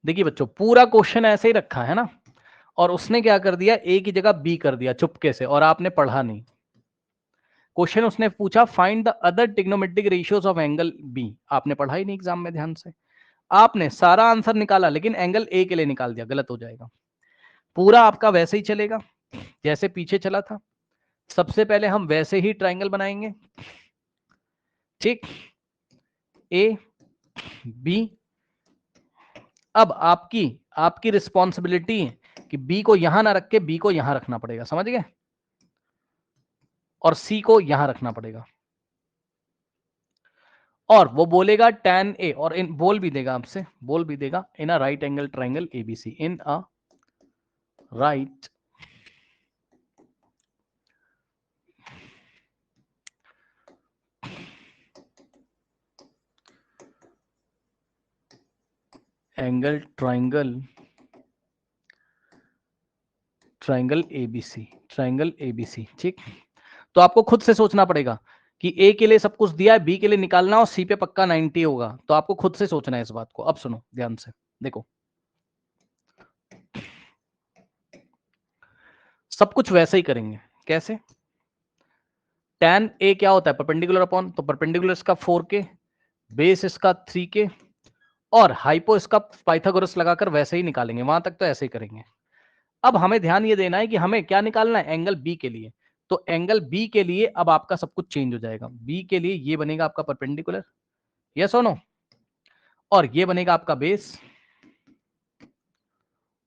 देखिए बच्चों, पूरा क्वेश्चन ऐसे ही रखा है ना, और उसने क्या कर दिया, ए की जगह बी कर दिया चुपके से, और आपने पढ़ा नहीं। क्वेश्चन उसने पूछा find the other trigonometric ratios of angle B, आपने पढ़ा ही नहीं एग्जाम में ध्यान से, आपने सारा आंसर निकाला लेकिन एंगल ए के लिए निकाल दिया, गलत हो जाएगा। पूरा आपका वैसे ही चलेगा जैसे पीछे चला था। सबसे पहले हम वैसे ही ट्राइंगल बनाएंगे, ठीक, ए बी। अब आपकी आपकी रिस्पॉन्सिबिलिटी है कि बी को यहां ना रख के बी को यहां रखना पड़ेगा, समझ गए, और सी को यहां रखना पड़ेगा। और वो बोलेगा tan ए, और इन बोल भी देगा आपसे, बोल भी देगा in a right angle triangle ABC, in a right angle triangle ABC, triangle ABC, ठीक। तो आपको खुद से सोचना पड़ेगा कि ए के लिए सब कुछ दिया है, बी के लिए निकालना, और सी पे पक्का 90 होगा, तो आपको खुद से सोचना है इस बात को। अब सुनो ध्यान से, देखो सब कुछ वैसे ही करेंगे। कैसे? tan ए क्या होता है, परपेंडिकुलर अपॉन, तो परपेंडिकुलर इसका 4k, बेस इसका 3k, और हाइपो इसका पाइथागोरस लगाकर वैसे ही निकालेंगे, वहां तक तो ऐसे ही करेंगे। अब हमें ध्यान ये देना है कि हमें क्या निकालना है, एंगल बी के लिए। तो एंगल बी के लिए अब आपका सब कुछ चेंज हो जाएगा। बी के लिए ये बनेगा आपका परपेंडिकुलर, यस और नो, और ये बनेगा आपका बेस,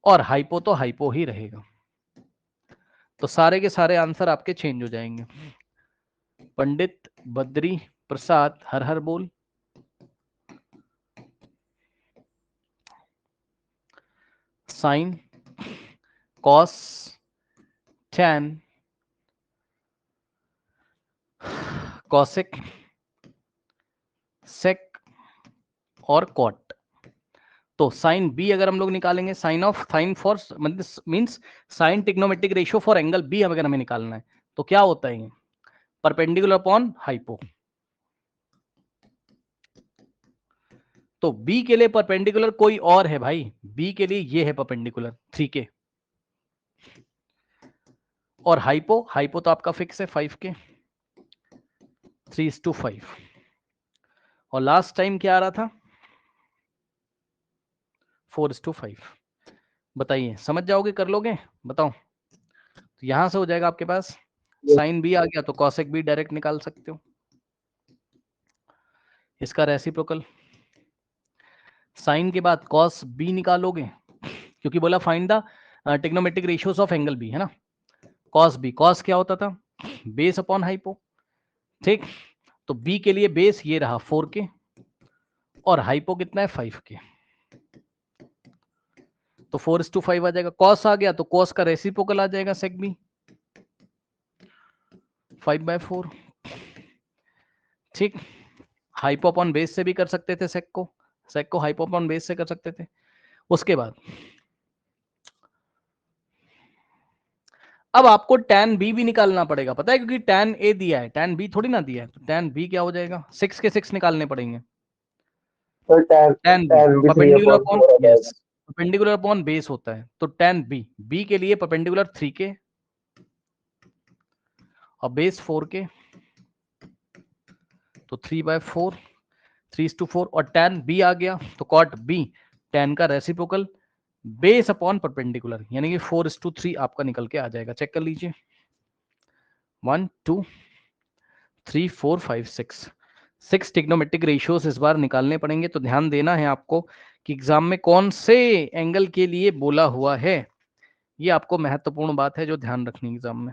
और हाइपो तो हाइपो ही रहेगा। तो सारे के सारे आंसर आपके चेंज हो जाएंगे। पंडित बद्री प्रसाद हर हर बोल, sine cos tan cosec sec और कॉट। तो साइन बी अगर हम लोग निकालेंगे, sine of sine for means sine trigonometric ratio for angle B अगर हमें निकालना है, तो क्या होता है, परपेंडिकुलर अपॉन हाइपो। तो बी के लिए परपेंडिकुलर कोई और है भाई, बी के लिए ये है परपेंडिकुलर 3k, और हाइपो, हाइपो तो आपका फिक्स है 5k, 3:5। और लास्ट टाइम क्या आ रहा था, 4:5। बताइए, समझ जाओगे, कर लोगे, बताओ। तो यहां से हो जाएगा आपके पास, साइन बी आ गया तो कॉसेक बी डायरेक्ट निकाल सकते हो, इसका रेसिप्रोकल। साइन के बाद कॉस बी निकालोगे, क्योंकि बोला find the trigonometric ratios of angle B, है ना। कॉस बी, कॉस क्या होता था, बेस अपॉन हाइपो, ठीक। तो बी के लिए बेस ये रहा 4k, और हाइपो कितना है 5k, तो 4:5 आ जाएगा। कॉस आ गया तो कॉस का रेसिप्रोकल आ जाएगा सेक बी, 5/4, ठीक। हाइपो अपॉन बेस से भी कर सकते थे सेक को हाइपो अपॉन बेस से कर सकते थे। उसके बाद अब आपको tan b भी निकालना पड़ेगा, पता है, क्योंकि tan a दिया है, tan b थोड़ी ना दिया है, तो tan b क्या हो जाएगा, 6 के 6 निकालने पड़ेंगे। तो tan b tan भी परपेंडिकुलर 3/4 अपॉन, आ यस, जाएगा। परपेंडिकुलर अपॉन बेस होता है, तो tan b के लिए परपेंडिकुलर 3k और बेस 4k, तो 3/4, 3:4, और tan b आ गया तो cot b, tan का रेसिप्रोकल बेस अपॉन परपेंडिकुलर, यानी कि 4:3 आपका निकल के आ जाएगा। चेक कर लीजिए, 1 2 3 4 5 6 ट्रिग्नोमेट्रिक रेशियोज इस बार निकालने पड़ेंगे। तो ध्यान देना है आपको कि एग्जाम में कौन से एंगल के लिए बोला हुआ है, ये आपको महत्वपूर्ण बात है जो ध्यान रखनी एग्जाम में।